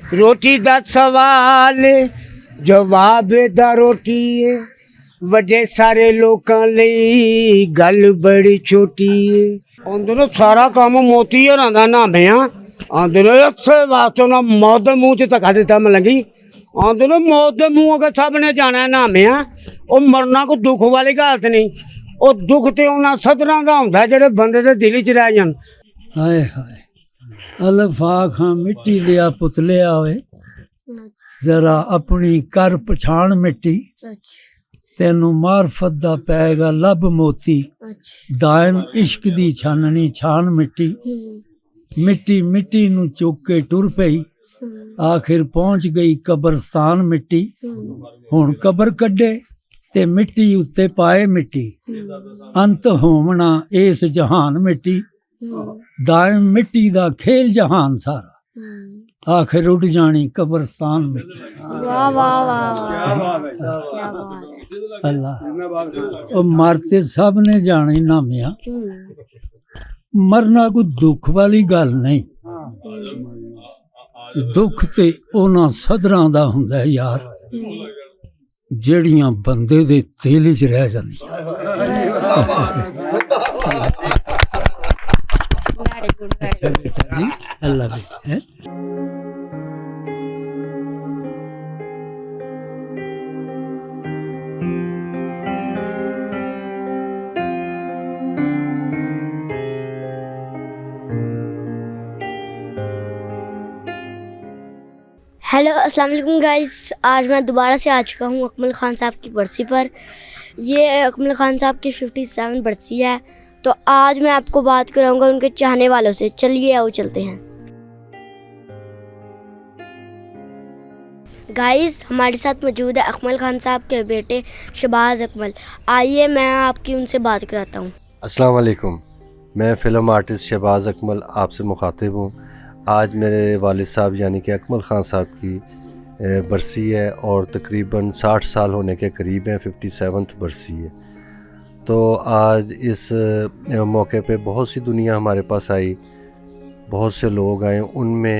रोटी दा सवाल जवाब दा रोटी है, ਵੱਡੇ ਸਾਰੇ ਲੋਕਾਂ ਲਈ ਗੱਲ ਬੜੀ ਛੋਟੀ ਏ। ਆਂਦੇ ਨੇ ਸਾਰਾ ਕੰਮ ਮੋਤੀ ਹਰਾਂ ਦਾ ਨਾਮਿਆ, ਆਂਦੇ ਨੇ ਇਸੇ ਵਾਸਤੇ ਨਾ ਮੌਤ ਦੇ ਮੂੰਹ 'ਚ ਧੱਕਾ ਦਿੱਤਾ ਮਲੰਗੀ। ਆਂਦੇ ਨੇ ਮੌਤ ਦੇ ਮੂੰਹ ਅਗੇ ਸਭ ਨੇ ਜਾਣਾ ਨਾਮਿਆ, ਉਹ ਮਰਨਾ ਕੋਈ ਦੁੱਖ ਵਾਲੀ ਗੱਲ ਨਹੀਂ। ਉਹ ਦੁੱਖ ਤੇ ਉਹਨਾਂ ਸਦਰਾਂ ਦਾ ਹੁੰਦਾ ਜਿਹੜੇ ਬੰਦੇ ਦੇ ਦਿਲ 'ਚ ਰਹਿ ਜਾਣ। ਹਾਏ ਹਾਏ ਅਲਫਾ ਖਾਂ ਮਿੱਟੀ ਦਿਆ ਪੁਤਲਿਆ ਹੋਏ, ਜ਼ਰਾ ਆਪਣੀ ਕਰ ਪਛਾਣ ਮਿੱਟੀ, ਤੈਨੂੰ ਮਾਰਫਤ ਦਾ ਪੈਗਾ ਲੱਭ ਮੋਤੀ, ਦਾਇਮ ਇਸ਼ਕ ਦੀ ਛਾਨਣੀ ਛਾਨ ਮਿੱਟੀ। ਮਿੱਟੀ ਮਿੱਟੀ ਨੂੰ ਚੁੱਕ ਕੇ ਟੁਰ ਪਈ, ਆਖਿਰ ਪਹੁੰਚ ਗਈ ਕਬਰਸਤਾਨ ਮਿੱਟੀ। ਹੁਣ ਕਬਰ ਕੱਢੇ ਤੇ ਮਿੱਟੀ ਉੱਤੇ ਪਾਏ ਮਿੱਟੀ, ਅੰਤ ਹੋਵਣਾ ਇਸ ਜਹਾਨ ਮਿੱਟੀ। ਦਾਇਮ ਮਿੱਟੀ ਦਾ ਖੇਲ ਜਹਾਨ ਸਾਰਾ, आखिर उठ जानी कब्रस्तान में। वाह वाह वाह क्या बात है। अल्लाह मरते सब ने जाने नामिया, मरना कोई दुख वाली गल नहीं। दुख ते उन्हां सदरां दा हुंदा है यार, ਜਿਹੜੀਆਂ ਬੰਦੇ ਦੇ ਦਿਲ 'ਚ ਰਹਿ ਜਾਂਦੀਆਂ। अच्छा बेटा जी, अल्लाह है। हेलो अस्सलाम वालेकुम गाइस, आज मैं दोबारा से आ चुका हूँ अकमल ख़ान साहब की बरसी पर। ये अकमल ख़ान साहब की 57 बरसी है, तो आज मैं आपको बात कराऊंगा उनके चाहने वालों से। चलिए आओ चलते हैं। गाइस हमारे साथ मौजूद है अकमल ख़ान साहब के बेटे शहबाज अकमल। आइए मैं आपकी उनसे बात कराता हूँ। अस्सलाम वालेकुम, मैं फ़िल्म आर्टिस्ट शहबाज अकमल आपसे मुखातिब हूँ। आज मेरे वालिद साहब यानी कि अकमल ख़ान साहब की बरसी है और तकरीबन 60 साल होने के करीब है, 57th बरसी है। तो आज इस मौके पे बहुत सी दुनिया हमारे पास आई, बहुत से लोग आए। उनमें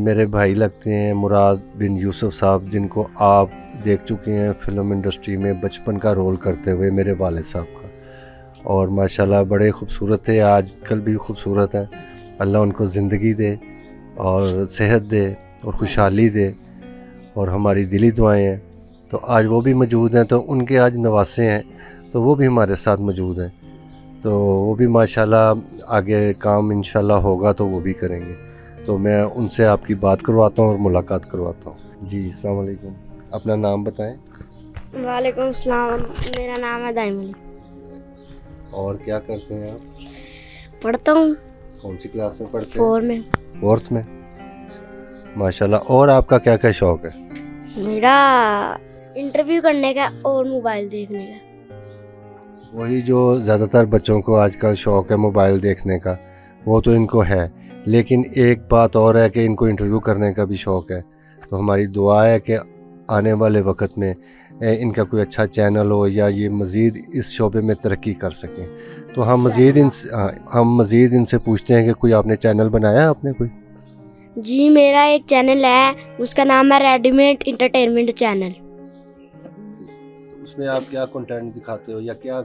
मेरे भाई लगते हैं मुराद बिन यूसुफ साहब, जिनको आप देख चुके हैं फ़िल्म इंडस्ट्री में बचपन का रोल करते हुए, मेरे वालिद साहब का। और माशाल्लाह बड़े ख़ूबसूरत थे, आज कल भी खूबसूरत हैं। अल्लाह उनको ज़िंदगी दे और सेहत दे और खुशहाली दे, और हमारी दिली दुआएं हैं। तो आज वो भी मौजूद हैं, तो उनके आज नवासे हैं, तो वो भी हमारे साथ मौजूद हैं। तो वो भी माशाल्लाह आगे काम इंशाल्लाह होगा तो वो भी करेंगे। तो मैं उनसे आपकी बात करवाता हूँ और मुलाकात करवाता हूँ। जी अस्सलाम वालेकुम, अपना नाम बताएं। वालेकुम सलाम, मेरा नाम है दाइम अली। और क्या करते हैं आप? पढ़ता हूँ। कौन सी क्लास में पढ़ते हैं? 4 में। 4th में, माशाल्लाह। और आपका क्या क्या शौक़ है? मेरा इंटरव्यू करने का और मोबाइल देखने का। वही जो ज़्यादातर बच्चों को आजकल शौक़ है मोबाइल देखने का, वो तो इनको है, लेकिन एक बात और है कि इनको इंटरव्यू करने का भी शौक़ है। तो हमारी दुआ है कि आने वाले वक्त में इनका कोई अच्छा चैनल हो या ये मज़ीद इस शोबे में तरक्की कर सकें। तो हम मज़ीद इनसे पूछते हैं कि कोई आपने चैनल बनाया है आपने कोई? जी मेरा एक चैनल है, उसका नाम है रेडीमेड इंटरटेनमेंट चैनल। उसमें आप क्या कंटेंट दिखाते हो या क्या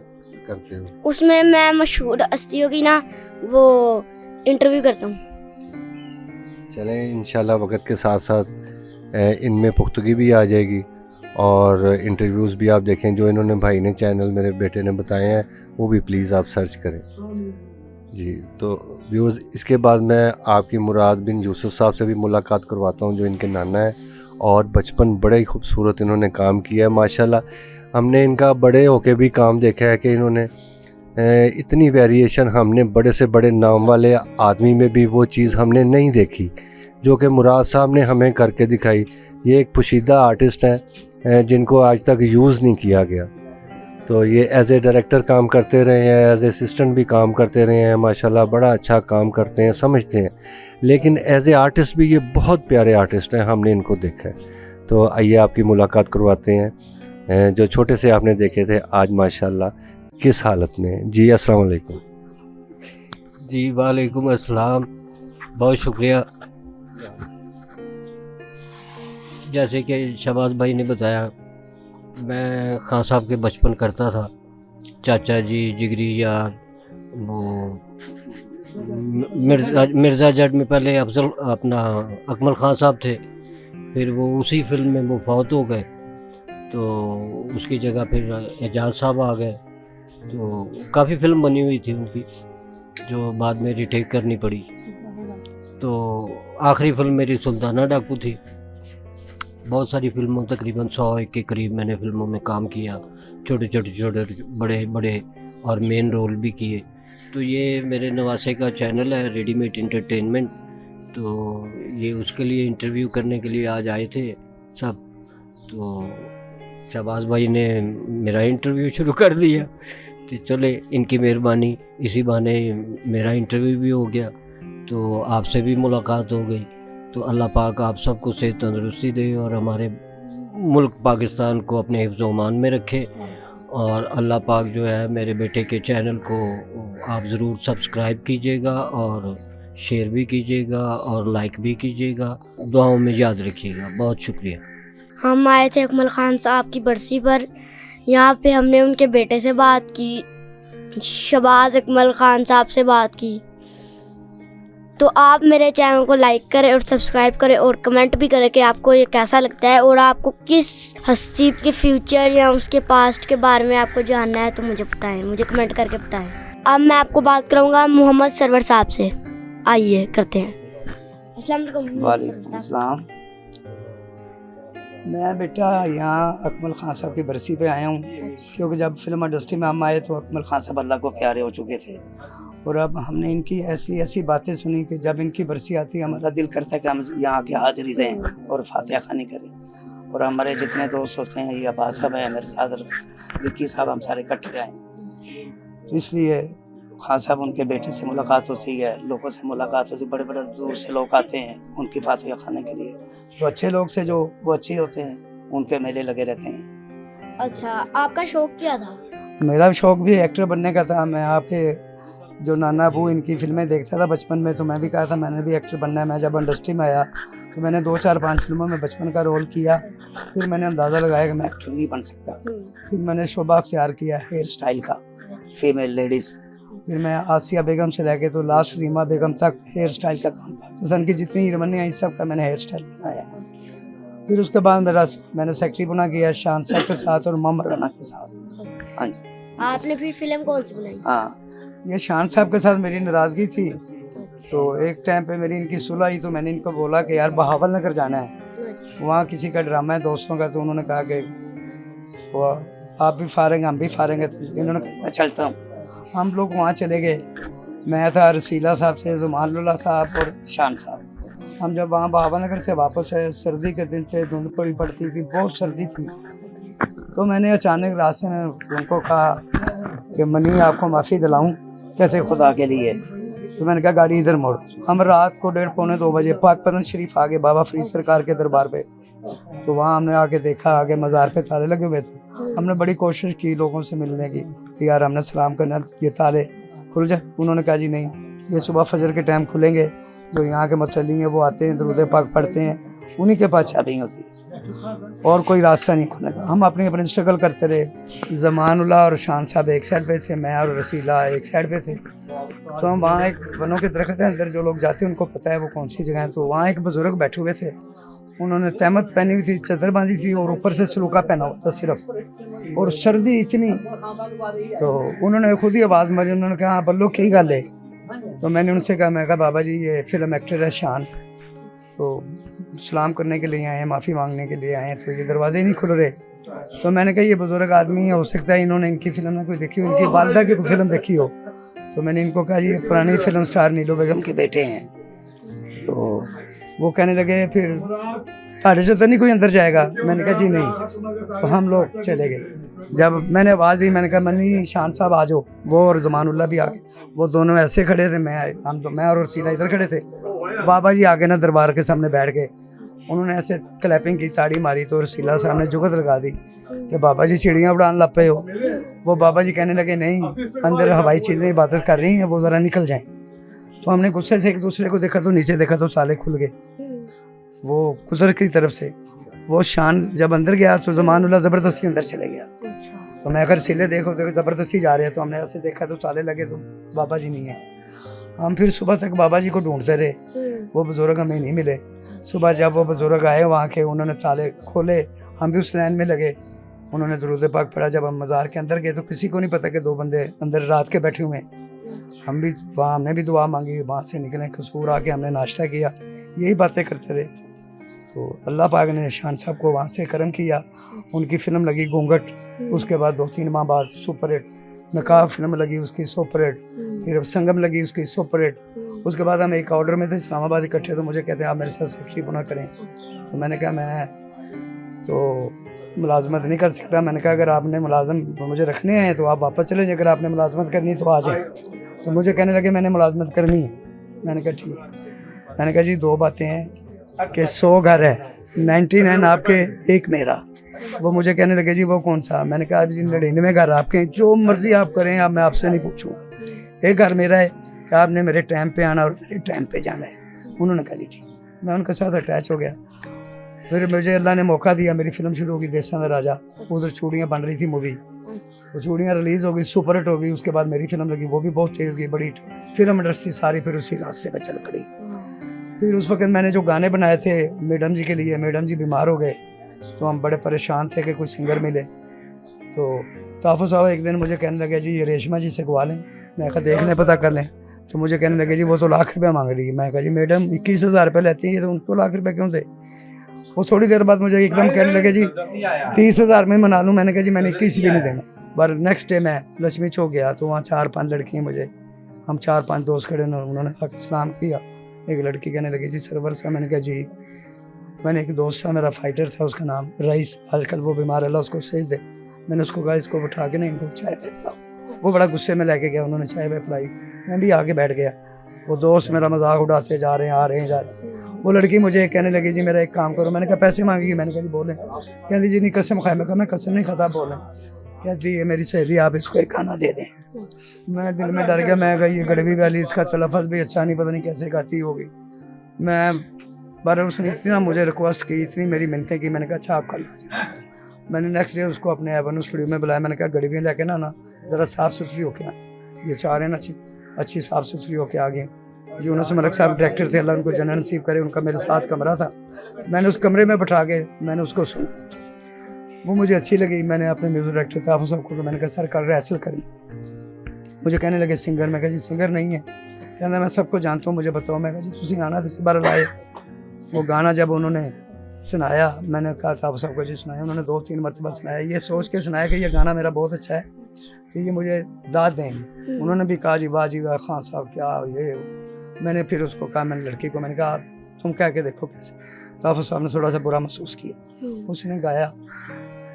करते हो? उसमें मैं मशहूर हस्तियों की ना वो इंटरव्यू करता हूँ। चलें इंशाल्लाह वक्त के साथ साथ इनमें पुख्तगी भी आ जाएगी और इंटरव्यूज़ भी आप देखें। जो इन्होंने भाई ने चैनल मेरे बेटे ने बताए हैं वो भी प्लीज़ आप सर्च करें। जी तो व्यूअर्स, इसके बाद मैं आपकी मुराद बिन यूसुफ साहब से भी मुलाकात करवाता हूँ, जो इनके नाना हैं, और बचपन बड़े ही खूबसूरत इन्होंने काम किया है माशाल्लाह। हमने इनका बड़े होके भी काम देखा है कि इन्होंने इतनी वेरिएशन हमने बड़े से बड़े नाम वाले आदमी में भी वो चीज़ हमने नहीं देखी जो कि मुराद साहब ने हमें करके दिखाई। ये एक पोशीदा आर्टिस्ट हैं जिनको आज तक यूज़ नहीं किया गया। तो ये एज ए डायरेक्टर काम करते रहे हैं, एज ए असिस्टेंट भी काम करते रहे हैं, माशाल्लाह बड़ा अच्छा काम करते हैं, समझते हैं। लेकिन एज ए आर्टिस्ट भी ये बहुत प्यारे आर्टिस्ट हैं, हमने इनको देखा है। तो आइए आपकी मुलाकात करवाते हैं। जो छोटे से आपने देखे थे आज माशाल्लाह किस हालत में। जी अस्सलाम वालेकुम। जी वालेकुम अस्सलाम, बहुत शुक्रिया। जैसे कि शहबाज भाई ने बताया, मैं खान साहब के बचपन करता था, चाचा जी, जिगरी यार, वो मिर्ज़ा जट में पहले अफजल अपना अकमल खान साहब थे, फिर वो उसी फिल्म में वो फौत हो गए, तो उसकी जगह फिर एजाज साहब आ गए। तो काफ़ी फिल्म बनी हुई थी उनकी, जो बाद में रिटेक करनी पड़ी। तो आखिरी फिल्म मेरी सुल्ताना डाकू थी। बहुत सारी फिल्मों, तकरीबन 100 के करीब मैंने फिल्मों में काम किया, छोटे छोटे बड़े बड़े और मेन रोल भी किए। तो ये मेरे नवासे का चैनल है, रेडीमेड एंटरटेनमेंट। तो ये उसके लिए इंटरव्यू करने के लिए आज आए थे सब। तो शहबाज भाई ने मेरा इंटरव्यू शुरू कर दिया, तो चले इनकी मेहरबानी, इसी बहाने मेरा इंटरव्यू भी हो गया, तो आपसे भी मुलाकात हो गई। तो अल्लाह पाक आप सबको सेहत तंदरुस्ती दे और हमारे मुल्क पाकिस्तान को अपने हिफ्ज़ ओमान में रखे। और अल्लाह पाक जो है मेरे बेटे के चैनल को आप ज़रूर सब्सक्राइब कीजिएगा और शेयर भी कीजिएगा और लाइक भी कीजिएगा, दुआओं में याद रखिएगा। बहुत शुक्रिया। हम आए थे अकमल खान साहब की बरसी पर। यहाँ पे हमने उनके बेटे से बात की, शहबाज अकमल खान साहब से बात की। तो आप मेरे चैनल को लाइक करें और सब्सक्राइब करें और कमेंट भी करें कि आपको ये कैसा लगता है और आपको किस हस्ती के फ्यूचर या उसके पास्ट के बारे में आपको जानना है तो मुझे बताएं, मुझे कमेंट करके बताएं। अब मैं आपको बात करूँगा मोहम्मद सरवर साहब से। आइए करते हैं। अस्सलाम वालेकुम। वालेकुम अस्सलाम। मैं बेटा यहाँ अकमल खान साहब की बरसी पे आया हूँ, क्योंकि जब फिल्म इंडस्ट्री में हम आए तो अकमल खान साहब अल्लाह को प्यारे हो चुके थे। और अब हमने इनकी ऐसी ऐसी बातें सुनी कि जब इनकी बरसी आती है हमारा दिल करता है कि हम यहाँ आके हाजिरी दें और फातिहा खानी करें। और हमारे जितने दोस्त होते हैं, ये अब्बास साहब हैं मेरे साथ, विक्की साहब, हम सारे इकट्ठे आए। तो इसलिए खान साहब, उनके बेटे से मुलाकात होती है, लोगों से मुलाकात होती है, बड़े बड़े दूर से लोग आते हैं उनकी फातिहा खाने के लिए। तो अच्छे लोग से जो वो अच्छे होते हैं उनके मेले लगे रहते हैं। अच्छा, आपका शौक क्या था? मेरा शौक भी एक्टर बनने का था। मैं आपके जो नाना अबू इनकी फिल्में देखता था बचपन में, तो मैं भी कहा था मैंने भी एक्टर बनना है। मैं जब इंडस्ट्री में आया तो मैंने 2 4 5 फिल्मों में बचपन का रोल किया। फिर मैंने अंदाज़ा लगाया कि मैं एक्टर नहीं बन सकता। फिर मैंने शोभा अख्तियार किया हेयर स्टाइल का, फीमेल लेडीज़। फिर मैं आसिया बेगम से लेके तो लास्ट रीमा बेगम तक हेयर स्टाइल का काम, पाकिस्तान की जितनी हीरोइनें आई सब का मैंने हेयर स्टाइल बनाया। फिर उसके बाद मैंने सेक्रेटरी बना किया शान साहब के साथ और मोहम्मद राना के साथ। हाँ जी। आपने फिर फिल्म कौन सी बनाई? हाँ, ये शान साहब के साथ मेरी नाराज़गी थी, तो एक टाइम पे मेरी इनकी सुलह आई, तो मैंने इनको बोला कि यार बहावल नगर जाना है, वहाँ किसी का ड्रामा है दोस्तों का। तो उन्होंने कहा कि वो आप भी फारेंगे हम भी फारेंगे। तो इन्होंने कहा मैं चलता हूँ। हम लोग वहाँ चले गए। मैं था, रसीला साहब थे, जुमानुल्लाह साहब और शान साहब। हम जब वहाँ बहावल नगर से वापस आए, सर्दी के दिन से धुंध पड़ी पड़ती थी, बहुत सर्दी थी। तो मैंने अचानक रास्ते में उनको कहा कि मनी आपको माफ़ी दिलाऊं कैसे खुदा के लिए। तो मैंने कहा गाड़ी इधर मोड़। हम रात को 1:30 पौने 2 बजे पाकपतन शरीफ आ गए, बाबा फरीद सरकार के दरबार पे। तो वहाँ हमने आके देखा, आगे मज़ार पे ताले लगे हुए थे। हमने बड़ी कोशिश की लोगों से मिलने की कि यार हमने सलाम करना, ये ताले खुल जाए। उन्होंने कहा जी नहीं, ये सुबह फजर के टाइम खुलेंगे, जो यहाँ के मुसल्ली हैं वो आते हैं, दरूद पाक पढ़ते हैं, उन्हीं के पास चाबी होती है और कोई रास्ता नहीं खुलेगा। हम अपनी अपनी स्ट्रगल करते रहे। ज़मानुल्लाह और शान साहब एक साइड पे थे, मैं और रसीला एक साइड पे थे। तो हम वहाँ एक वनों के दरख्त है, अंदर जो लोग जाते हैं उनको पता है वो कौन सी जगह है। तो वहाँ एक बुज़ुर्ग बैठे हुए थे, उन्होंने तहमत पहनी हुई थी, चदर बांधी थी और ऊपर से सलूका पहना हुआ था सिर्फ, और सर्दी इतनी। तो उन्होंने खुद ही आवाज़ मारी, उन्होंने कहा हाँ बल्लो क्या गल है। तो मैंने उनसे कहा, मैं कहा बाबा जी ये फिल्म एक्टर है शान, तो सलाम करने के लिए आए हैं, माफ़ी मांगने के लिए आए हैं, तो ये दरवाजे नहीं खुल रहे। तो मैंने कहा ये बुजुर्ग आदमी है, हो सकता है इन्होंने इनकी फिल्म में कोई देखी हो, इनकी वालदा की कोई फिल्म देखी हो। तो मैंने इनको कहा ये पुरानी फिल्म स्टार नीलू बेगम के बेटे हैं। तो वो कहने लगे फिर ताड़े से तो नहीं कोई अंदर जाएगा। मैंने कहा जी नहीं। तो हम लोग चले गए। जब मैंने आवाज़ दी, मैंने कहा मनी शान साहब आ जाओ। वो और ज़मानुल्लाह भी आ गए। वो दोनों ऐसे खड़े थे, मैं और रसीला इधर खड़े थे। बाबा जी आगे ना दरबार के सामने बैठ गए, उन्होंने ऐसे क्लैपिंग की, ताड़ी मारी। तो रसीला साहब ने जुगत लगा दी कि बाबा जी चिड़ियाँ उड़ान लग पे हो। वो बाबा जी कहने लगे नहीं, अंदर हवाई चीज़ें इबादत कर रही हैं, वो ज़रा निकल जाएं। तो हमने गुस्से से एक दूसरे को देखा, तो नीचे देखा तो ताले खुल गए वो गुजर की तरफ से। वो शान जब अंदर गया तो ज़मानुल्लाह ज़बरदस्ती अंदर चले गया। अच्छा। तो मैं अगर सिले देखो तो ज़बरदस्ती जा रहे हैं, तो हमने ऐसे देखा तो ताले लगे तो बाबा जी नहीं है। हम फिर सुबह तक बाबा जी को ढूंढते रहे, वो बुज़ुर्ग हमें नहीं मिले। सुबह जब वो बुज़ुर्ग आए वहाँ के, उन्होंने ताले खोले, हम भी उस लाइन में लगे, उन्होंने दुरूद पाक पढ़ा। जब हम मज़ार के अंदर गए तो किसी को नहीं पता कि 2 बंदे अंदर रात के बैठे हुए हैं। हम भी वहाँ, हमने भी दुआ मांगी, वहाँ से निकले कसूर आके हमने नाश्ता किया, यही बातें करते रहे। तो अल्लाह पाक ने शान साहब को वहाँ से करम किया। उनकी फ़िल्म लगी घूंघट, उसके बाद 2-3 माह बाद सुपर हिट। नकाब फिल्म लगी उसकी सुपर हिट, फिर संगम लगी उसकी सुपर हिट। उसके बाद हम एक ऑर्डर में थे इस्लामाबाद इकट्ठे, तो मुझे कहते हैं आप मेरे साथ सेक्रेटरी बना करें। तो मैंने कहा मैं तो मुलाजमत नहीं कर सकता। मैंने कहा अगर आपने मुलाजम मुझे रखने हैं तो आप वापस चले जाइए, अगर आपने मुलाजमत करनी तो आ जाए। तो मुझे कहने लगे मैंने मुलाजमत करनी है। मैंने कहा ठीक है। मैंने कहा जी 2 बातें हैं कि 100 घर है, 99 आपके, 1 मेरा। वो मुझे कहने लगे जी वो कौन सा? मैंने कहा जी 99 घर आपके हैं, जो मर्जी आप करें, आप मैं आपसे नहीं पूछूंगा। 1 घर मेरा है कि आपने मेरे टाइम पे आना और मेरे टाइम पे जाना है। उन्होंने कहा जी ठीक। मैं उनके साथ अटैच हो गया। फिर मुझे अल्लाह ने मौका दिया, मेरी फिल्म शुरू होगी देसां दा राजा। उधर चूड़ियाँ बन रही थी मूवी, वो चूड़ियाँ रिलीज़ हो गई, सुपर हिट हो गई। उसके बाद मेरी फिल्म लगी, वो भी बहुत तेज़ गई, बड़ी फिल्म इंडस्ट्री सारी फिर उसी रास्ते पर चल पड़ी। फिर उस वक्त मैंने जो गाने बनाए थे मैडम जी के लिए, मैडम जी बीमार हो गए, तो हम बड़े परेशान थे कि कोई सिंगर मिले। तो ताफ़ो साहब एक दिन मुझे कहने लगे जी ये रेशमा जी से गवा लें। मैं कहा देख लें, पता कर लें। तो मुझे कहने लगे जी वो तो लाख रुपया मांग रही है। मैं कहा जी मैडम 21,000 रुपये लेती हैं, तो उनको लाख रुपये क्यों दे? वो थोड़ी देर बाद मुझे एकदम कहने लगे जी 30,000 में मना लूँ। मैंने कहा जी मैंने 21 भी नहीं देना। पर नेक्स्ट डे मैं लक्ष्मी चौक गया, तो वहाँ 4-5 लड़कियाँ मुझे, हम 4-5 दोस्त खड़े, उन्होंने आकर सलाम किया। एक लड़की कहने लगी जी सरवर साहब। मैंने कहा जी, मैंने एक दोस्त था मेरा फाइटर था, उसका नाम रईस, आजकल वो बीमार, अल्लाह उसको सही दे। मैंने उसको कहा इसको बैठा के ना इनको चाय पिलाओ। वो बड़ा गुस्से में लेके गया, उन्होंने चाय पिलाई, मैं भी आके बैठ गया। वो दोस्त मेरा मजाक उड़ाते जा रहे हैं, आ रहे हैं, जा रहे हैं। वो लड़की मुझे कहने लगी जी मेरा एक काम करो। मैंने कहा पैसे मांगेगी? मैंने कहा जी बोलें। कहती जी नहीं कसम खाए। मैं कहा मैं कसम नहीं खाता, बोलें। कहती है मेरी सहेली, आप इसको एक गाना दे दें। मैं दिल में डर गया। मैं कहा ये गड़वी वाली, इसका तलफ़्फ़ुज़ भी अच्छा नहीं, पता नहीं कैसे गाती होगी। मैं पर उसने इतना मुझे रिक्वेस्ट की, इतनी मेरी मिन्नतें की। मैंने कहा अच्छा आप कल आ जाओ। मैंने नेक्स्ट डे उसको अपने एवेन्यू स्टूडियो में बुलाया। मैंने कहा गड़वियाँ लेके ना ज़रा साफ़ सुथरी होके आए। ये चाह रहे हैं ना अच्छी साफ़ सुथरी होके आ गए। यूनुस मलिक साहब डायरेक्टर थे, अल्लाह उनको जन्नत नसीब करे। उनका मेरे साथ कमरा था, मैंने उस कमरे में बैठा के मैंने उसको सुना, वो मुझे अच्छी लगी। मैंने अपने म्यूजिक डायरेक्टर ताफ़ो साहब को, मैंने कहा सर कल रिहर्सल करी। मुझे कहने लगे सिंगर। मैं कहा जी सिंगर नहीं है। कहना मैं सबको जानता हूँ, मुझे बताओ। मैं कहा जी तुसी गाना इस बार लाए। वो गाना जब उन्होंने सुनाया, मैंने कहा ताफ़ो साहब को जी सुनाया। उन्होंने 2-3 मरतबा सुनाया, ये सोच के सुनाया कि ये गाना मेरा बहुत अच्छा है, कि ये मुझे दाद देंगे। उन्होंने भी कहा जी वाह खान साहब क्या ये। मैंने फिर उसको कहा, मैंने लड़की को मैंने कहा तुम कह के देखो कैसे। ताफ़ो साहब ने थोड़ा सा बुरा महसूस किया, उसने गाया।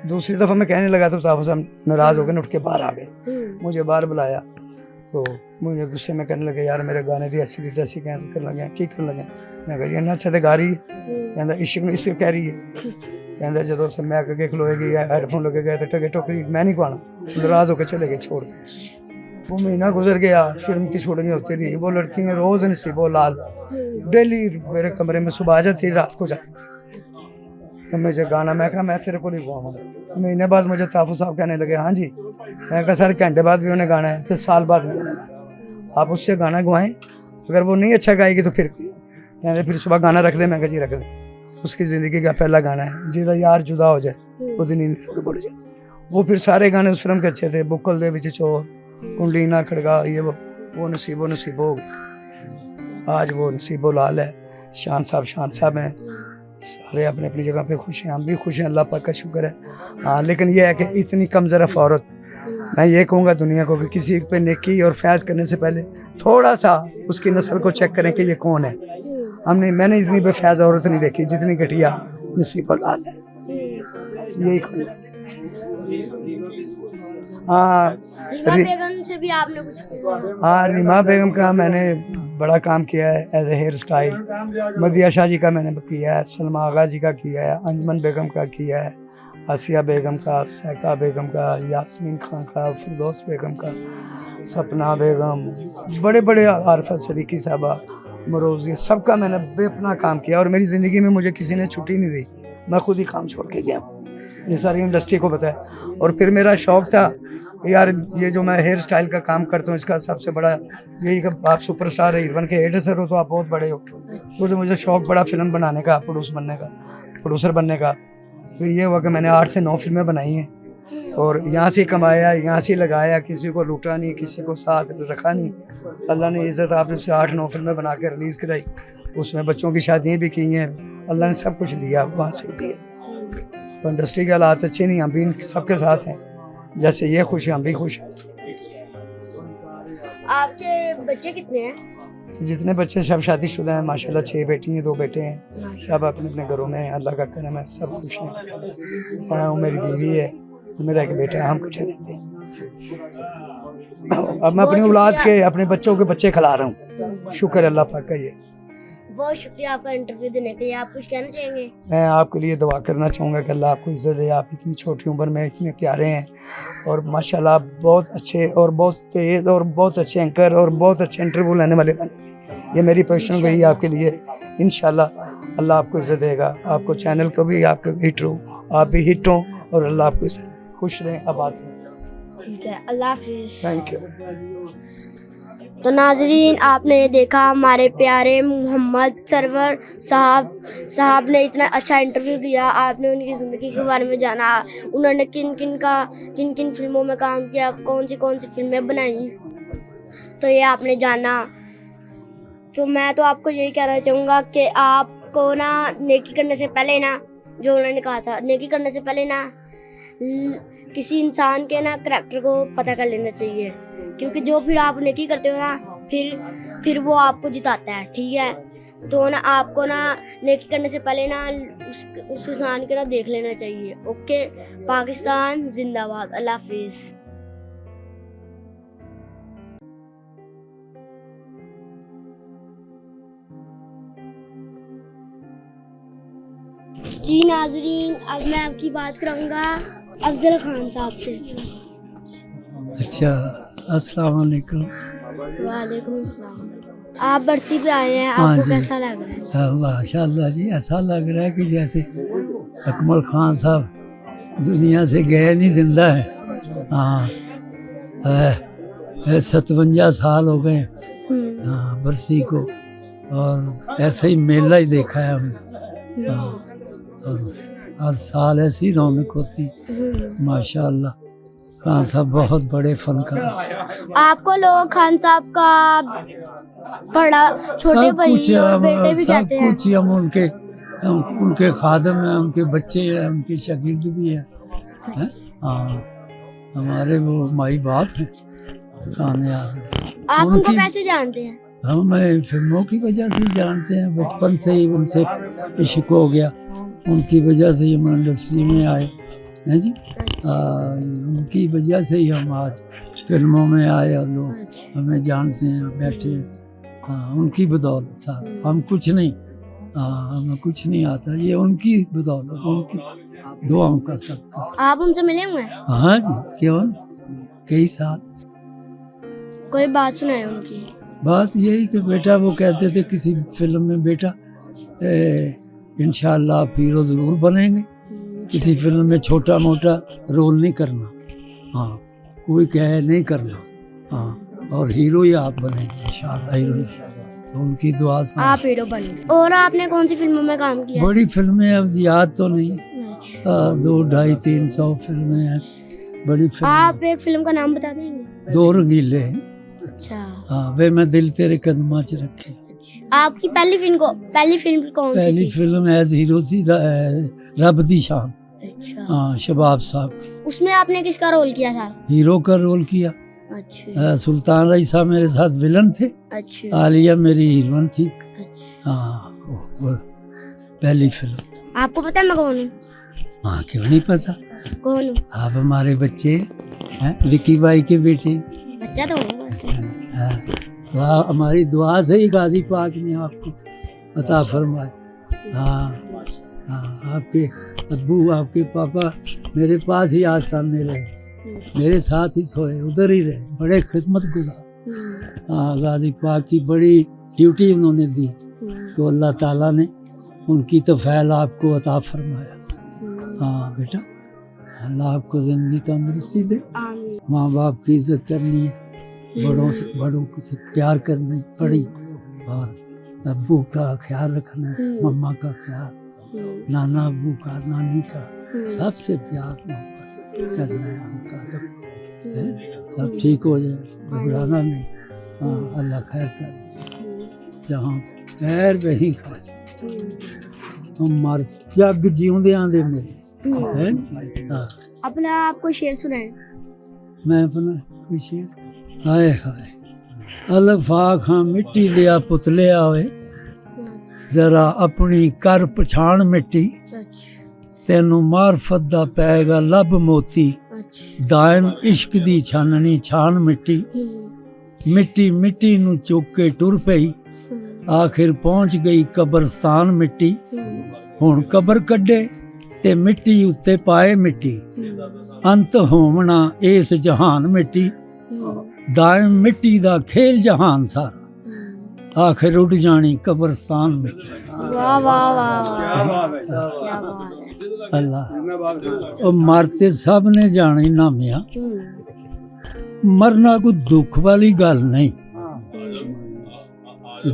दूसरी दफ़ा मैं कहने लगा तो ताफ़ो साहब नाराज़ हो गए, उठ के बाहर आ गए। मुझे बाहर बुलाया तो मुझे गुस्से में कहने लगे यार मेरे गाने की ऐसी तैसी कर लगे की कर लगे। मैं कहा जी इन्ना अच्छा तो गा रही है। कहता इश्क में इससे कह रही है। कहता जो से मैं अगे खलोएगी या हेडफोन लगे गए तो टगे टोकरी मैं नहीं गाना। नाराज़ होकर चले गए छोड़ के। वो महीना गुजर गया, फिल्म की शूटिंग होती रही। वो लड़कियाँ रोज़ नसीबो लाल डेली मेरे कमरे में सुबह आ जाती, रात को जाती थी। तो मुझे गाना, मैं कहा मैं तेरे को नहीं गाऊंगा। महीने बाद मुझे ताफ़ो साहब कहने लगे हाँ जी। मैं कहा सर घंटे बाद भी उन्हें गाना है, तो साल बाद भी उन्हें गाना। आप उससे गाना गवाएं, अगर वो नहीं अच्छा गाएगी तो फिर कहते फिर सुबह गाना रख दे। मैं कहा जी रख दे। उसकी ज़िंदगी का पहला गाना है जिदा यार जुदा हो जाए वो दिन नींद बढ़ जाए। वो फिर सारे गाने उस फिल्म के अच्छे थे। बुक्कल दे विच चोर, कुंडली ना खड़गा, ये वो नसीबो हो गई। आज वो नसीबो लाल है, शान साहब हैं। सारे अपनी अपनी जगह पे खुश हैं, हम भी खुश हैं, अल्लाह पाक का शुक्र है। हाँ लेकिन यह है कि इतनी कम ज़रफ़ औरत, मैं ये कहूँगा दुनिया को कि किसी पे नेकी और फैज़ करने से पहले थोड़ा सा उसकी नस्ल को चेक करें कि ये कौन है। मैंने इतनी बेफैज़ औरत नहीं देखी जितनी घटिया नसीब लाल है। यही कहूँगा। हाँ बेगम से भी आपने कुछ किया? हाँ रीमा बेगम का मैंने बड़ा काम किया है as a hair style. मदिया Shah ji का मैंने किया है, सलमा आगा जी का किया है, अंजमन बेगम का किया है, आसिया बेगम का, सैका बेगम का, यास्मीन खान का, फिरदौस बेगम का, सपना बेगम, बड़े बड़े आरफा सदीकी साहबा, मरोज़, ये सबका मैंने बेपना काम किया। और मेरी ज़िंदगी में मुझे किसी ने छुट्टी नहीं दी। मैं खुद ही काम छोड़ के गया हूँ, ये सारी इंडस्ट्री को पता है। और फिर मेरा शौक़ था यार, ये जो मैं हेयर स्टाइल का काम करता हूँ इसका सबसे बड़ा यही कि आप सुपरस्टार हीरोइन के एडिटर हो तो आप बहुत बड़े हो, तो मुझे शौक़ बड़ा फिल्म बनाने का, प्रोड्यूसर बनने का। फिर ये हुआ कि मैंने 8 से 9 फिल्में बनाई हैं और यहाँ से कमाया, यहाँ से लगाया, किसी को लूटा नहीं, किसी को साथ रखा नहीं। अल्लाह ने इज़्ज़त आपने से 8-9 फिल्में बना के रिलीज़ कराई, उसमें बच्चों की शादियाँ भी की हैं, अल्लाह ने सब कुछ दिया, वहाँ से दिया। तो इंडस्ट्री के हालात अच्छे नहीं, हम भी सबके साथ हैं, जैसे ये खुश है हम भी खुश हैं। आपके बच्चे कितने हैं? जितने बच्चे सब शादीशुदा हैं माशाल्लाह, 6 बेटी हैं 2 बेटे हैं, सब अपने अपने घरों में हैं, अल्लाह का करम है, सब खुश हैं। हाँ, मेरी बीवी है, मेरा एक बेटा है, हम इकट्ठे रहते हैं। अब मैं अपनी औलाद के, अपने बच्चों के बच्चे खिला रहा हूँ, शुक्र अल्लाह पाक का। ये बहुत शुक्रिया आपका इंटरव्यू देने के लिए। आप कुछ कहना चाहेंगे? मैं आपके लिए दुआ करना चाहूँगा कि अल्लाह आपको इज़्ज़त दे। आप इतनी छोटी उम्र में इतने प्यारे हैं और माशाल्लाह बहुत अच्छे और बहुत तेज़ और बहुत अच्छे एंकर और बहुत अच्छे इंटरव्यू लेने वाले बनेंगे। ये मेरी पैशन गई आपके लिए। इंशाल्लाह अल्लाह आपको इज़्ज़त देगा, आपको चैनल को भी आपको हिट हो, आप भी हिट हो और अल्लाह आपको इज़्ज़त दे। खुश रहें, आबाद रहें। ठीक है, अल्लाह हाफिज़। Thank you. तो नाजरीन, आपने ये देखा हमारे प्यारे मोहम्मद सरवर साहब ने इतना अच्छा इंटरव्यू दिया। आपने उनकी ज़िंदगी के बारे में जाना, उन्होंने किन किन फिल्मों में काम किया, कौन सी फिल्में बनाई, तो ये आपने जाना। तो मैं तो आपको यही कहना चाहूँगा कि आपको ना नेकी करने से पहले ना, जो उन्होंने कहा था, नेकी करने से पहले ना किसी इंसान के ना करैक्टर को पता कर लेना चाहिए, क्योंकि जो फिर आप नेकी करते हो ना फिर वो आपको जिताता है। ठीक है, तो ना आपको ना नेकी करने से पहले ना उस इंसान के ना देख लेना चाहिए। ओके, पाकिस्तान जिंदाबाद, अल्लाह हाफिज़। जी नाजरीन, अब मैं आपकी बात कराऊंगा अफजल खान साहब से। अच्छा, अस्सलाम वालेकुम। वालेकुम अस्सलाम। आप बरसी पे आए हैं, हाँ आपको जी। कैसा लग रहा है? हाँ, माशाल्लाह जी, ऐसा लग रहा है कि जैसे अकमल खान साहब दुनिया से गए नहीं, जिंदा है। हाँ, 57 साल हो गए हाँ बरसी को, और ऐसा ही मेला ही देखा है हमने। हाँ, और हर साल ऐसी रौनक होती, माशाल्लाह। खान साहब बहुत बड़े फनकार। आपको लोग खान साहब का बड़ा छोटे सब भाई कुछ और बेटे भी सब कहते हैं। कुछ हम उनके खादम हैं, उनके बच्चे हैं, उनके शागिर्द भी हैं। हाँ, हमारे वो माई बाप हैं खान आज़म। आप उनको कैसे जानते हैं? हम फिल्मों की वजह से ही जानते हैं, बचपन से ही उनसे इश्क हो गया, उनकी वजह से ही हम इंडस्ट्री में आए हैं जी। उनकी वजह से ही हम आज फिल्मों में आए और लोग हमें जानते हैं, बैठे। हाँ, उनकी बदौलत साहब, हम कुछ नहीं, हमें कुछ नहीं आता, ये उनकी बदौलत, उनकी दुआओं का सबका। आप उनसे मिले हुए हैं? हाँ जी, क्यों, कई साल। कोई बात सुनाए उनकी? बात यही कि बेटा, वो कहते थे किसी फिल्म में, बेटा इंशाल्लाह आप हीरो ज़रूर बनेंगे, किसी फिल्म में छोटा मोटा रोल नहीं करना। हाँ, कोई कहे नहीं करना। हाँ, और हीरो ही आप बनेंगे इंशाल्लाह, हीरो। तो उनकी दुआ से आप हीरो बन गए। और आपने कौन सी फिल्मों में काम किया? बड़ी फिल्में, अब याद तो नहीं, 2, 250, 300 फिल्में हैं, बड़ी फिल्म। आप एक फिल्म का नाम बता देंगे? 2 रंगीले हैं। अच्छा। हाँ, वे मैं दिल तेरे कदमां च रखे। आपकी पहली फिल्म कौन सी पहली थी? फिल्म एज हीरो थी रब दी शान। अच्छा। हाँ, शबाब साहब। उसमें आपने किसका रोल किया था? हीरो का रोल किया। अच्छा। सुल्तान रईस साहब मेरे साथ विलन थे, अच्छा। आलिया मेरी हीरोइन थी। अच्छा। हाँ, वो पहली फिल्म। आपको पता है मैं कौन हूँ? हाँ, क्यों नहीं पता, कौन हूँ? आप हमारे बच्चे हैं, विक्की भाई के बेटे। बच्चा तो हूँ बस। हाँ, तो हमारी दुआ से ही गाजी पाक ने आपको अता फरमाए। हाँ, हाँ, आपके अब्बू, आपके पापा मेरे पास ही आस्थान में रहे, मेरे साथ ही सोए, उधर ही रहे, बड़े खिदमत गुजार। हाँ, गाजी पाक की बड़ी ड्यूटी उन्होंने दी, तो अल्लाह ताला ने उनकी तो फैल आपको अता फरमाया। हाँ बेटा, अल्लाह आपको जिंदगी तंदुरुस्ती दे, आमीन। माँ बाप की इज्जत करनी है, बड़ों से प्यार करना है, बड़ी, और अब्बू का ख्याल रखना है, मम्मा का ख्याल, नाना अब्बू का, नानी का, सबसे प्यार मोहब्बत करना है, उनका अदब है, सब ठीक हो जाए, घबराना नहीं। हाँ, अल्लाह खैर कर, जहाँ पैर वही खाए, हम मर जग जिउंदियां दे मेरे है। हाँ, अपना आपको शेर सुनाए। मैं अपना कोई शेर, हाय हाय अल्फा खां मिट्टी दिया पुतलिया होए, जरा अपनी कर पछाण मिट्टी, तेनू मार्फत दा पैगा लब मोती, दायम इश्क दी छाननी छान मिट्टी, मिट्टी मिट्टी नू चुक के टुर पई, आखिर पहुंच गई कब्रस्तान मिट्टी, हुण कब्र कड्डे ते मिट्टी उत्ते पाए मिट्टी, अंत होवना इस जहान मिट्टी, दायम मिट्टी दा खेल जहान सारा, आखिर उड़ जानी कब्रस्तान मिट्टी। वाह वाह वाह क्या बात है। अल्लाह ओ मरते सब ने जाने ना मियां, मरना कोई दुख वाली गल नहीं,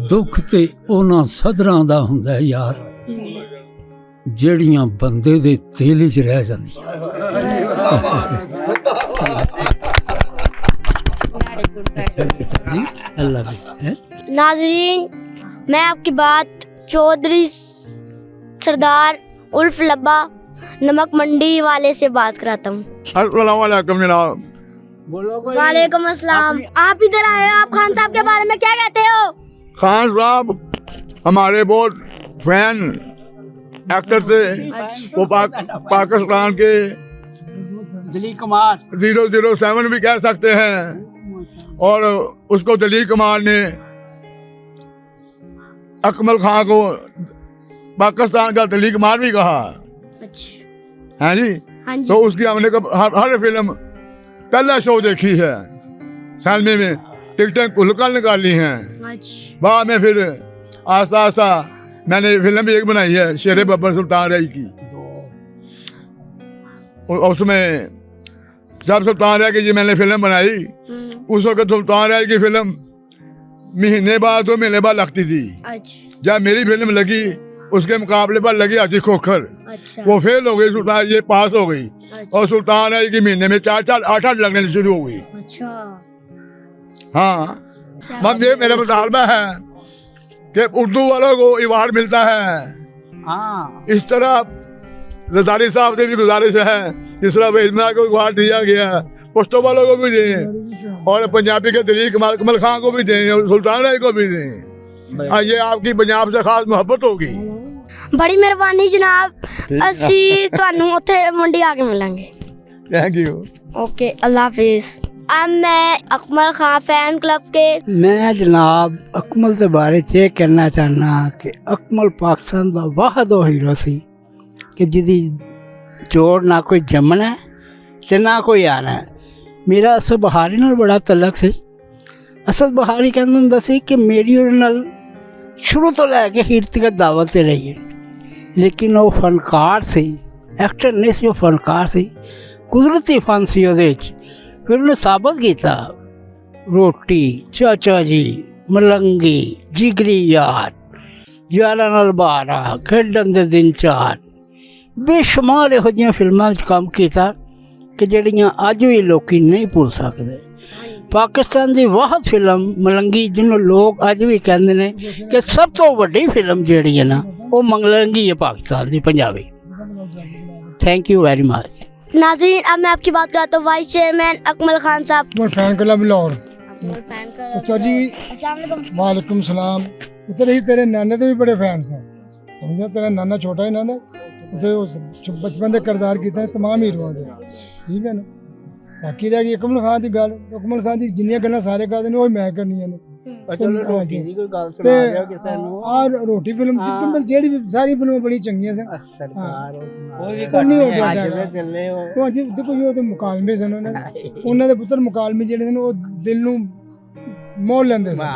दुख ते उन्हां सदरां दा हुंदा है यार, ਜਿਹੜੀਆਂ ਬੰਦੇ ਦੇ ਦਿਲ 'ਚ ਰਹਿ ਜਾਂਦੀਆਂ। अल्लाह है। नाजरीन, मैं आपकी बात चौधरी सरदार उल्फ लब्बा नमक मंडी वाले से बात कराता हूँ। अस्सलाम वालेकुम जनाब। वालेकुम अस्सलाम। आप इधर आए हो, आप खान साहब के बारे में क्या कहते हो? खान साहब हमारे बहुत फैन एक्टर थे, वो पाकिस्तान के दिलीप कुमार 007 भी कह सकते हैं, और उसको दिलीप कुमार ने अकमल खान को पाकिस्तान का दिलीप कुमार भी कहा है जी। हाँ जी। तो उसकी हमने हर फिल्म पहला शो देखी है, सैलमी में टिकटें खुलकर निकाली हैं, बाद में फिर आस्ता आस्ता मैंने फिल्म भी एक बनाई है शेर बब्बर सुल्तान राय की, उसमें जब सुल्तान राय की जी मैंने फिल्म बनाई, उस वक्त सुल्तान राय की फिल्म महीने बाद 2 महीने बाद लगती थी। जब मेरी फिल्म लगी उसके मुकाबले पर लगी हाजी खोखर, वो फेल हो गई, सुल्तान ये पास हो गई, और सुल्तान राय की महीने में 4-4 8-8 लगने शुरू हो गई। हाँ, ये मेरा मुतालबा है कि उर्दू वालों को अवार्ड मिलता है। हाँ, इस तरह रजारी साहब से भी गुजारिश है, इस तरह इतना को अवार्ड दिया गया, पुश्तो वालों को भी दें, और पंजाबी के दिलीप कुमार कमल खान को भी दें, और सुल्तान राय को भी दें। ये आपकी पंजाब से खास मोहब्बत होगी। बड़ी मेहरबानी जनाब, ਅਸੀਂ ਤੁਹਾਨੂੰ ਉੱਥੇ ਮੰਡੀ ਆ ਕੇ ਮਿਲਾਂਗੇ। Thank you. ओके, अल्लाह हाफिज। अब मैं अकमल खान फैन क्लब के मैं जनाब अकमल के बारे च ये कहना चाहना कि अकमल पाकिस्तान का वाहद वो हीरो सी कि जिदी जोड़ ना कोई जमना है ते ना कोई आना है। मेरा असद बहारी नाल बड़ा तलक से। असद बहारी कहंदा हुंदा सी कि मेरी उहदे नाल शुरू तो लैके हिट तक दावत ते रही है, लेकिन वो फनकार सी, एक्टर नहीं सी, वो फनकार सी, कुदरती फन सी ਉਹਦੇ ਵਿੱਚ। फिर उन्हें साबित किया, रोटी, चाचा जी, मलंगी, जिगरी यार, 11 नाल 12, खेडन दे दिन 4, बेशुमार ਇਹੋ ਜਿਹੀਆਂ ਫਿਲਮਾਂ 'ਚ ਕੰਮ ਕੀਤਾ कि ਜਿਹੜੀਆਂ ਅੱਜ ਵੀ ਲੋਕੀ नहीं भूल सकते। पाकिस्तान की वाहद फिल्म मलंगी, जिन्हों लोग अज भी कहते हैं कि सब तो वड्डी फिल्म जी है ना, वो मलंगी है पाकिस्तान की Punjabi. Thank you very much. नाजरीन, अब मैं आपकी बात कराता हूँ वाइस चेयरमैन अकमल खान साहब। Fan club Lahore. पुत्र जी वालेकुम सलाम। पुत्र ही तेरे नाने तो भी बड़े फैन हैं, समझा, तेरा नाना छोटा ही नाना बचपन के किरदार किए तमाम हीरों के, ठीक है ना। बाकी रह गई अकमल खान की गल, अकमल खान की जिन्नियां गल्लां सारे करते हैं वो मैं करनियां ने। रोटी फिल्म जेडी सारी फिल्में बड़ी चंगियां सन। देखो जो तो मुकालमे सन, उन्होंने पुत्र मुकालमे जेडे सन वो दिल नूं मोह लेंदे सन।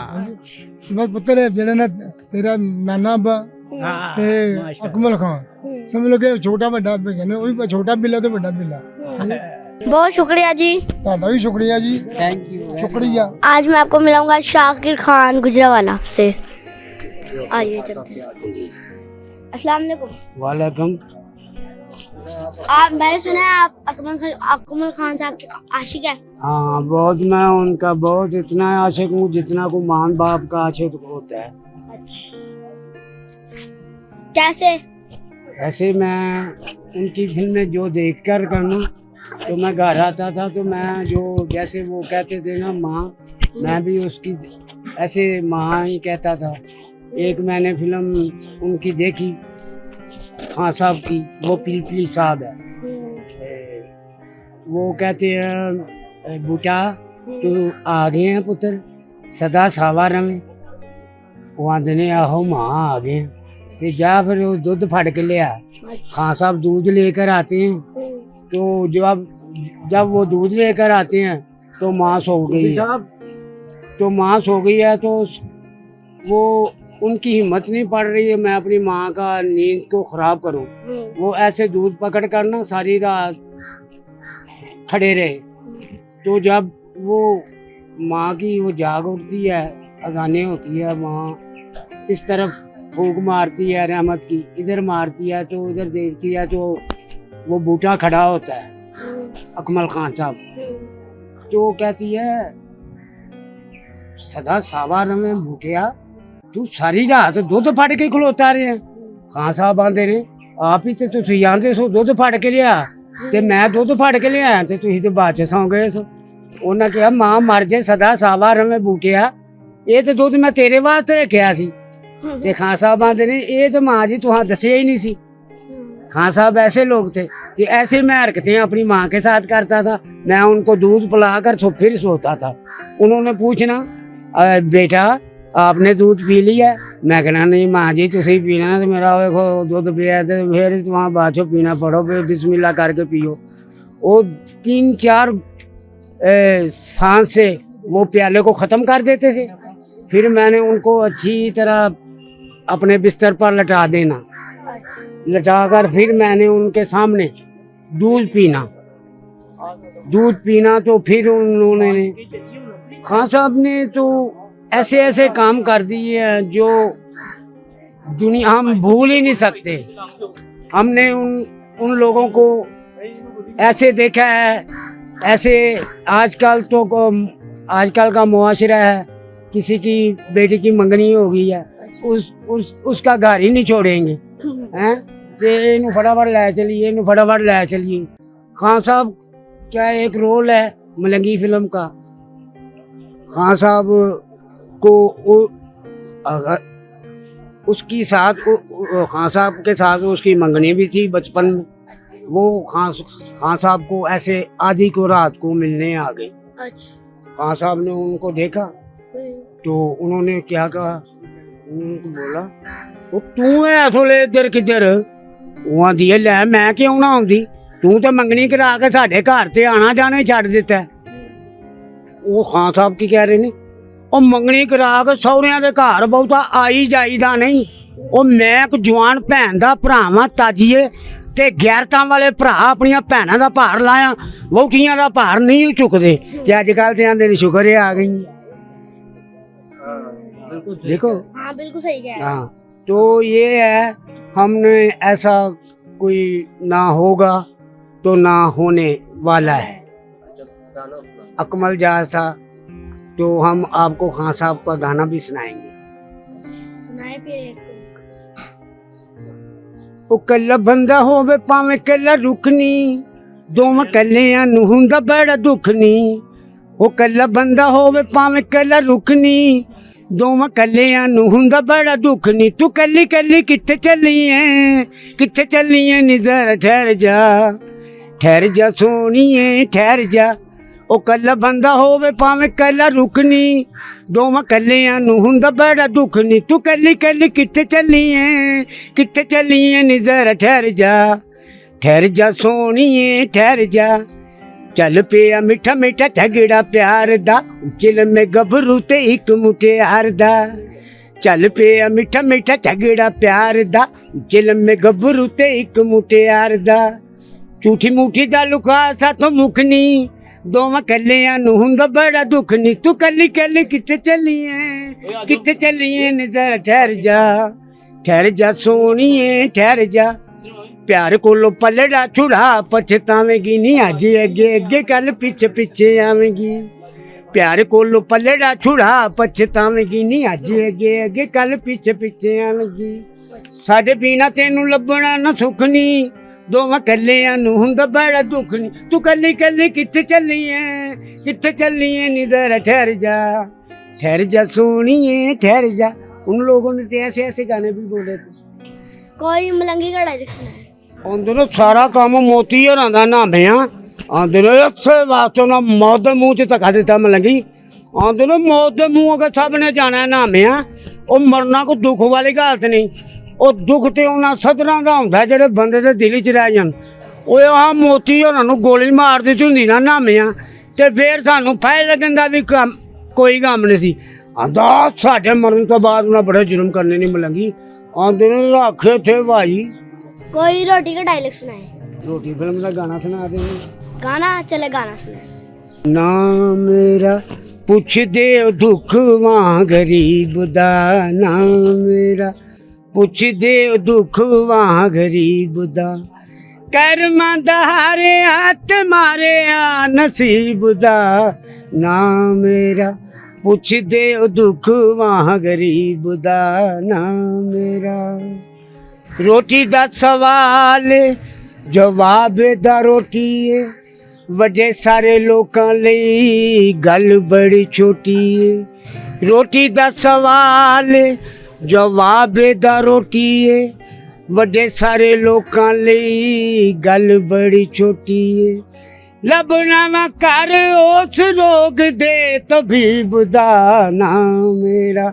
बस पुत्र जेड़ा ना तेरा नाना अब्बा ते अकमल खान ਸਮਝ ਲਓ ਕਿ ਛੋਟਾ ਵੱਡਾ ਕਹਿੰਦੇ ਉਹ ਵੀ ਛੋਟਾ ਬਿੱਲਾ ਤੇ ਵੱਡਾ ਬਿੱਲਾ। बहुत शुक्रिया जी। ਤੁਹਾਡਾ ਵੀ ਸ਼ੁਕਰੀਆ ਜੀ। Thank you. शुक्रिया। आज मैं आपको मिलाऊंगा शाकिर खान गुजरावाला से। आइए चलते हैं। अस्सलाम वालेकुम। वालेकुम। मैंने सुना है आप अकमल खान साहब के आशिक है। हाँ बहुत, मैं उनका बहुत इतना आशिक हूँ जितना को मां बाप का आशिक होता है। कैसे? ऐसे मैं उनकी फिल्में जो देख कर करना, तो मैं घर आता था तो मैं जो जैसे वो कहते थे ना माँ, मैं भी उसकी ऐसे माँ ही कहता था। एक मैंने फिल्म उनकी देखी खान साहब की, वो पिलपिली साहब है। वो कहते हैं बूटा तू आ गए हैं पुत्र सदा सावा रमें, वो आदने आहो माँ आ गए हैं। तो जा फिर वो दूध फट के लिया। खान साहब दूध लेकर आते हैं, तो जब वो दूध लेकर आते हैं तो माँ सो गई है। तो माँ सो गई है तो वो उनकी हिम्मत नहीं पड़ रही है मैं अपनी माँ का नींद को ख़राब करूं। वो ऐसे दूध पकड़ कर ना सारी रात खड़े रहे। तो जब वो माँ की वो जाग उठती है, अजानें होती है, माँ इस तरफ फूंक मारती है रहमत की, इधर मारती है तो उधर देखती है तो वो बूटा खड़ा होता है अकमल खान साहब। तो कहती है सदा सावा रमें बूटिया तू सारी रात दुध फट के खलोता रहे हैं। खान साहब आंदे ने आप ही तो तुसी आंदे सो दुध फट के लिया ते मैं दुध फट के लिया ते तुसी ते बाद च सौ गए सो। उन्हें कहा मां मर जाए सदा सावा रमें बूटिया, ये तो दुध मैं तेरे वास्ते रखिया सी। ते खान साहब आंदे ने ये तो मां जी तुहां दसिया ही नहीं सी। खान साहब ऐसे लोग थे कि ऐसे मैं हरकतें अपनी माँ के साथ करता था। मैं उनको दूध पिलाकर फिर सोता था। उन्होंने पूछना बेटा आपने दूध पी लिया? मैं कहना नहीं माँ जी तुसी पीना तो मेरा देखो दूध पिया तो फिर वहाँ बाद चो पीना पड़ो, फिर बिस्मिल्लाह करके पियो। वो 3-4 सांस से वो प्याले को ख़त्म कर देते थे। फिर मैंने उनको अच्छी तरह अपने बिस्तर पर लटा देना, लटाकर फिर मैंने उनके सामने दूध पीना तो फिर उन्होंने खान साहब ने तो ऐसे ऐसे काम कर दिए हैं जो दुनिया हम भूल ही नहीं सकते। हमने उन लोगों को ऐसे देखा है। ऐसे आजकल का मुआशरा है, किसी की बेटी की मंगनी हो गई है उसका घर ही नहीं छोड़ेंगे हैं, इनू फटाफट लै चलिए, इनू फटाफट लै चलिए। खान साहब क्या एक रोल है मलंगी फिल्म का। खान साहब को अगर उसकी साथ खान साहब के साथ उसकी मंगनी भी थी बचपन में। वो खान साहब को ऐसे आधी को रात को मिलने आ गए। खान साहब ने उनको देखा तो उन्होंने क्या कहा, उनको बोला वो तू है थोड़े इधर किधर? वो आंदी है लै मैं क्यों ना आउंदी, तू तो मंगनी करा के साढ़े घर से आना जाना ही छड्ड दिता है। वो खान साहब की कह रहे ने ਉਹ ਮੰਗਣੀ ਕਰਾ ਕੇ ਸਹੁਰਿਆਂ ਦੇ ਘਰ ਬਹੁਤਾ ਆਈ ਜਾਈਦਾ ਨਹੀਂ। ਉਹ ਮੈਂ ਇੱਕ ਜਵਾਨ ਭੈਣ ਦਾ ਭਰਾ ਵਾਂ ਤਾਜੀਏ ਤੇ ਗੈਰਤਾਂ ਵਾਲੇ ਭਰਾ ਆਪਣੀਆਂ ਭੈਣਾਂ ਦਾ ਭਾਰ ਲਾਇਆ, ਵਹੁਟੀਆਂ ਦਾ ਭਾਰ ਨਹੀਂ ਚੁੱਕਦੇ। ਤੇ ਅੱਜ ਕੱਲ੍ਹ ਤੇ ਆਂਦੇ ਨੇ ਸ਼ੁਕਰ ਆ ਗਈ। देखो हाँ बिल्कुल सही कह रहे हैं। हाँ तो ये है, हमने ऐसा कोई ना होगा तो ना होने वाला है अकमल जैसा। तो हम आपको खान साहब का गाना भी सुनाएंगे। सुनाए फिर एक। ਉਹ ਕੱਲਾ ਬੰਦਾ ਹੋਵੇ ਭਾਵੇਂ ਕੱਲਾ ਰੁੱਖ ਨੀ, ਦੋਵਾਂ ਕੱਲਿਆਂ ਨੂੰ ਹੁੰਦਾ ਬੜਾ ਦੁੱਖ ਨੀ। ਉਹ ਕੱਲਾ ਬੰਦਾ ਹੋਵੇ ਭਾਵੇਂ ਕੱਲਾ ਰੁੱਖ ਨੀ, ਦੋਵਾਂ ਕੱਲਿਆਂ ਨੂੰ ਹੁੰਦਾ ਬੜਾ ਦੁੱਖ ਨੀ। ਤੂੰ ਕੱਲੀ ਕੱਲੀ ਕਿੱਥੇ ਚੱਲੀ ਐ, ਕਿੱਥੇ ਚੱਲੀ ਐ ਨੀ ਜ਼ਰਾ ਠਹਿਰ ਜਾ ਸੋਹਣੀਏ ਠਹਿਰ ਜਾ। ਉਹ ਕੱਲਾ ਬੰਦਾ ਹੋਵੇ ਭਾਵੇਂ ਕੱਲਾ ਰੁੱਖ ਨੀ, ਦੋਵਾਂ ਕੱਲਿਆਂ ਨੂੰ ਹੁੰਦਾ ਬੜਾ ਦੁੱਖ ਨੀ। ਤੂੰ ਕੱਲੀ ਕੱਲੀ ਕਿੱਥੇ ਚੱਲੀ ਐ, ਕਿੱਥੇ ਚੱਲੀ ਐ ਨੀ ਜ਼ਰਾ ਠਹਿਰ ਜਾ ਸੋਹਣੀਏ ਠਹਿਰ ਜਾ। ਚੱਲ ਪਿਆ ਮਿੱਠਾ ਮਿੱਠਾ ਝਗੜਾ ਪਿਆਰ ਦਾ, ਉੱਚੇ ਲੰਮੇ ਗੱਭਰੂ ਤੇ ਇੱਕ ਮੁਟਿਆਰ ਦਾ। ਚੱਲ ਪਿਆ ਮਿੱਠਾ ਮਿੱਠਾ ਝਗੜਾ ਪਿਆਰ ਦਾ, ਉੱਚੇ ਲੰਮੇ ਗੱਭਰੂ ਤੇ ਇੱਕ ਮੁਟਿਆਰ ਦਾ। ਝੂਠੀ ਮੂਠੀ ਦਾ ਲੁਕਾ ਸਾਥੋਂ ਮੁੱਖ ਨੀ, ਦੋਵਾਂ ਕੱਲਿਆਂ ਨੂੰ ਹੁੰਦਾ ਬੜਾ ਦੁੱਖ ਨੀ। ਤੂੰ ਕੱਲੀ ਕੱਲੀ ਕਿੱਥੇ ਚੱਲੀਏ, ਕਿੱਥੇ ਚੱਲੀਏ ਨੀ ਜ਼ਰਾ ਠਹਿਰ ਜਾ ਸੋਹਣੀਏ ਠਹਿਰ ਜਾ। ਪਿਆਰ ਕੋਲੋਂ ਪਲੜਾ ਛੁੜਾ ਪਛਤਾਵੇਂਗੀ ਨੀ, ਅੱਜ ਅੱਗੇ ਅੱਗੇ ਕੱਲ ਪਿੱਛੇ ਪਿੱਛੇ ਆਵੇਂਗੀ। ਪਿਆਰ ਕੋਲੋਂ ਪਲੜਾ ਛੁੜਾ ਪਛਤਾਵੇਂਗੀ ਨੀ, ਅੱਜ ਅੱਗੇ ਅੱਗੇ ਕੱਲ ਪਿੱਛੇ ਪਿੱਛੇ ਆਵੇਂਗੀ। ਸਾਡੇ ਬਿਨਾ ਤੈਨੂੰ ਲੱਭਣਾ ਨਾ ਸੁੱਖ ਨੀ, ਦੋਵਾਂ ਕੱਲਿਆਂ ਨੂੰ ਹੁੰਦਾ ਬੜਾ ਦੁੱਖ ਨੀ। ਤੂੰ ਕੱਲੀ ਕੱਲੀ ਕਿੱਥੇ ਚੱਲੀਏ ਨੀ ਜ਼ਰਾ ठहर जा सोनिए ठहर जा। उन लोगों ने तो ऐसे ऐसे गाने भी बोले थे। कोई मलंगी का डायरेक्शन है आंदे ने सारा काम मोती होरां दा नामिया आंदे ने इसे वास्ते ना मौत दे मुंह च धक्का दिता मलंगी। आंदे ने मौत दे मुंह अगर सब ने जाना है नामिया, वो मरना कोई दुख वाली गल ते नहीं। वो दुख तो उन्होंने सदरां दा हुंदा जेहड़े बंदे दे दिल च रह जान। वो आ मोती होरां नूं गोली मार दी हुंदी ना नामिया, ते फिर सानूं फायदा लगन दा भी कोई काम नहीं सी। आंदा साडे मरण तो बाद उन्हें बड़े जुर्म करने नहीं मलंगी। आंदे ने रखे थे भाई। कोई रोटी का डायलॉग सुनाए। रोटी फिल्म का गाना सुना दे। गाना चले गाना सुनाए। ना मेरा पुछ दे दुख वां गरीब दा, ना मेरा पुछ दे दुख वां गरीब दा। करमां दा हारे हाथ मारे आ नसीब दा, ना मेरा पुछ दे दुख वां गरीब दा, ना मेरा। रोटी दा सवाल जवाब दा रोटी है, वड्डे सारे लोकां लई गल बड़ी छोटी है। रोटी दा सवाल जवाब दा रोटी है, वड्डे सारे लोकां लई गल बड़ी छोटी है। लभना वा कर उस रोग दे तबीब दा, ना मेरा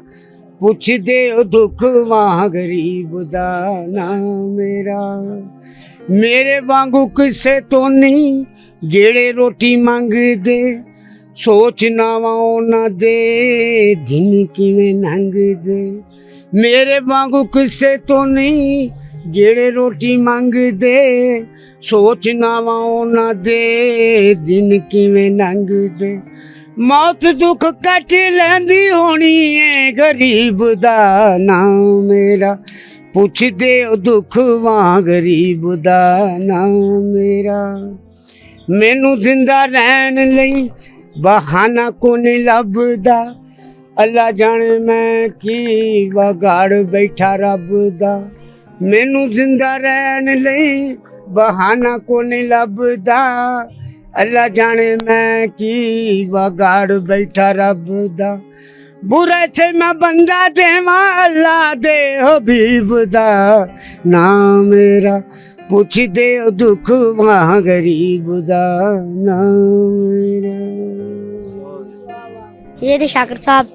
पुछ दे दुख वां गरीब दा, ना मेरा। मेरे वांगू किसे तो नहीं जेड़े रोटी मंगदे, सोचना वा उन्हां दे दिन किवें लंघदे। मेरे वांगू किसे तो नहीं जेड़े रोटी मंगदे, सोचना वा उन्हां दे दिन किवें लंघदे। मौत दुख कट लैंदी होनी है गरीब दा, ना मेरा पुछ दे दुख वां गरीब दा, ना मेरा। मैनू जिंदा रहन लई बहाना को नहीं लभदा, अल्लाह जाने मैं की वगाड़ बैठा रब दा। मैनू जिंदा रहन लई बहाना को नहीं लभदा, अल्लाह जाने मैं की वगाड़ बैठा रब दा। बुरे से मैं बंदा देवा अल्लाह दे हबीब दा, ना मेरा पुछ दे दुख वां गरीब दा, ना मेरा। ये थे शाकिर साहब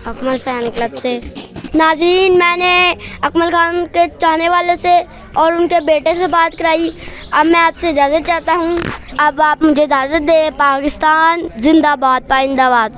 अकमल फैन क्लब से। नाज़रीन, मैंने अकमल खान के चाहने वालों से और उनके बेटे से बात कराई। अब मैं आपसे इजाज़त चाहता हूँ। अब आप मुझे इजाज़त दें। पाकिस्तान जिंदाबाद, पाइंदाबाद।